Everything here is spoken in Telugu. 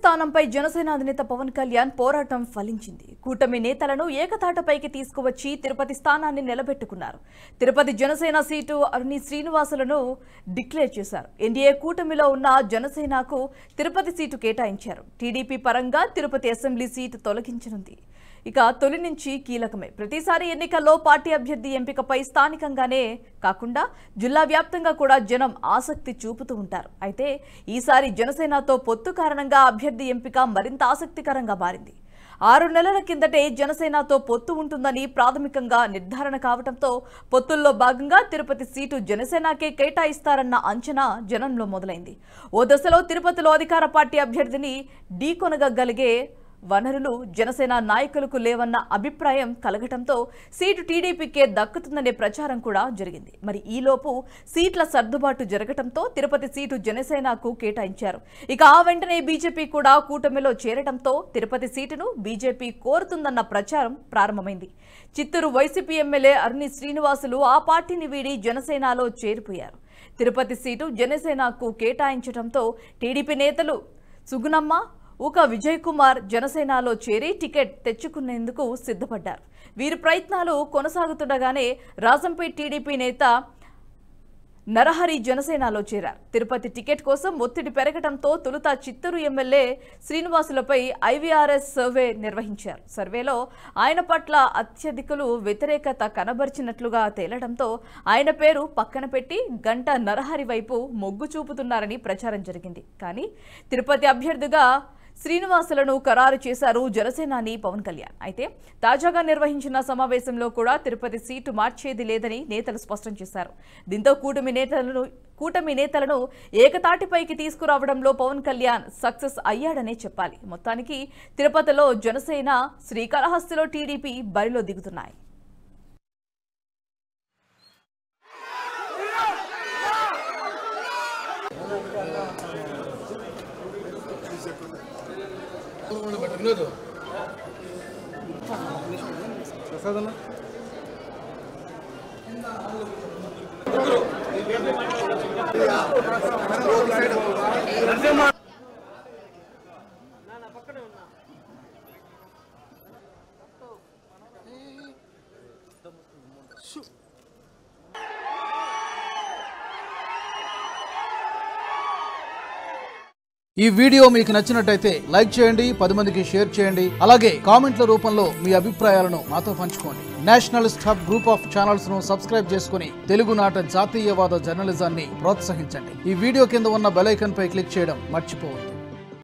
స్థానంపై జనసేన అధినేత పవన్ కళ్యాణ్ పోరాటం ఫలించింది. కూటమి నేతలను ఏకతాటపైకి తీసుకువచ్చి తిరుపతి స్థానాన్ని నిలబెట్టుకున్నారు. తిరుపతి జనసేన సీటు అరుణి శ్రీనివాసులను డిక్లేర్ చేశారు. ఎన్డీఏ కూటమిలో ఉన్న జనసేనకు తిరుపతి సీటు కేటాయించారు. టీడీపీ పరంగా తిరుపతి అసెంబ్లీ సీటు తొలగించనుంది. ఇక తొలి నుంచి కీలకమే. ప్రతిసారి ఎన్నికల్లో పార్టీ అభ్యర్థి ఎంపికపై స్థానికంగానే కాకుండా జిల్లా వ్యాప్తంగా కూడా జనం ఆసక్తి చూపుతూ ఉంటారు. అయితే ఈసారి జనసేనతో పొత్తు కారణంగా అభ్యర్థి ఎంపిక మరింత ఆసక్తికరంగా మారింది. 6 నెలల కిందటే జనసేనతో పొత్తు ఉంటుందని ప్రాథమికంగా నిర్ధారణ కావడంతో పొత్తుల్లో భాగంగా తిరుపతి సీటు జనసేనకే కేటాయిస్తారన్న అంచనా జనంలో మొదలైంది. ఓ దశలో తిరుపతిలో అధికార పార్టీ అభ్యర్థిని ఢీకొనగలిగే వనరులు జనసేన నాయకులకు లేవన్న అభిప్రాయం కలగటంతో సీటు టీడీపీకే దక్కుతుందనే ప్రచారం కూడా జరిగింది. మరి ఈలోపు సీట్ల సర్దుబాటు జరగటంతో తిరుపతి సీటు జనసేనకు కేటాయించారు. ఇక ఆ వెంటనే బీజేపీ కూడా కూటమిలో చేరటంతో తిరుపతి సీటును బీజేపీ కోరుతుందన్న ప్రచారం ప్రారంభమైంది. చిత్తూరు వైసీపీ ఎమ్మెల్యే అరుణి శ్రీనివాసులు ఆ పార్టీని వీడి జనసేనలో చేరిపోయారు. తిరుపతి సీటు జనసేనకు కేటాయించడంతో టీడీపీ నేతలు సుగుణమ్మ, ఊక విజయ్ కుమార్ జనసేనలో చేరి టికెట్ తెచ్చుకునేందుకు సిద్ధపడ్డారు. వీరి ప్రయత్నాలు కొనసాగుతుండగానే రాజంపేట టీడీపీ నేత నరహరి జనసేనలో చేరారు. తిరుపతి టికెట్ కోసం ఒత్తిడి పెరగడంతో తొలుత చిత్తూరు ఎమ్మెల్యే శ్రీనివాసులపై ఐవీఆర్ఎస్ సర్వే నిర్వహించారు. సర్వేలో ఆయన పట్ల అత్యధికులు వ్యతిరేకత కనబరిచినట్లుగా తేలడంతో ఆయన పేరు పక్కన పెట్టి గంట నరహరి వైపు మొగ్గు చూపుతున్నారని ప్రచారం జరిగింది. కానీ తిరుపతి అభ్యర్థిగా శ్రీనివాసులను ఖరారు చేశారు జనసేనాని పవన్ కళ్యాణ్. అయితే తాజాగా నిర్వహించిన సమావేశంలో కూడా తిరుపతి సీటు మార్చేది లేదని నేతలు స్పష్టం చేశారు. దీంతో కూటమి నేతలను ఏకతాటిపైకి తీసుకురావడంలో పవన్ కళ్యాణ్ సక్సెస్ అయ్యాడనే చెప్పాలి. మొత్తానికి తిరుపతిలో జనసేన, శ్రీకాళహస్తిలో టీడీపీ బరిలో దిగుతున్నాయి. ఈ వీడియో మీకు నచ్చినట్టయితే లైక్ చేయండి, 10 మందికి షేర్ చేయండి. అలాగే కామెంట్ల రూపంలో మీ అభిప్రాయాలను మాతో పంచుకోండి. Nationalist hub group of channels ను సబ్స్క్రైబ్ చేసుకుని తెలుగునాట జాతీయవాద జర్నలిజాన్ని ప్రోత్సహించండి. ఈ వీడియో కింద ఉన్న బెల్ ఐకాన్ పై క్లిక్ చేయడం మర్చిపోవద్దు.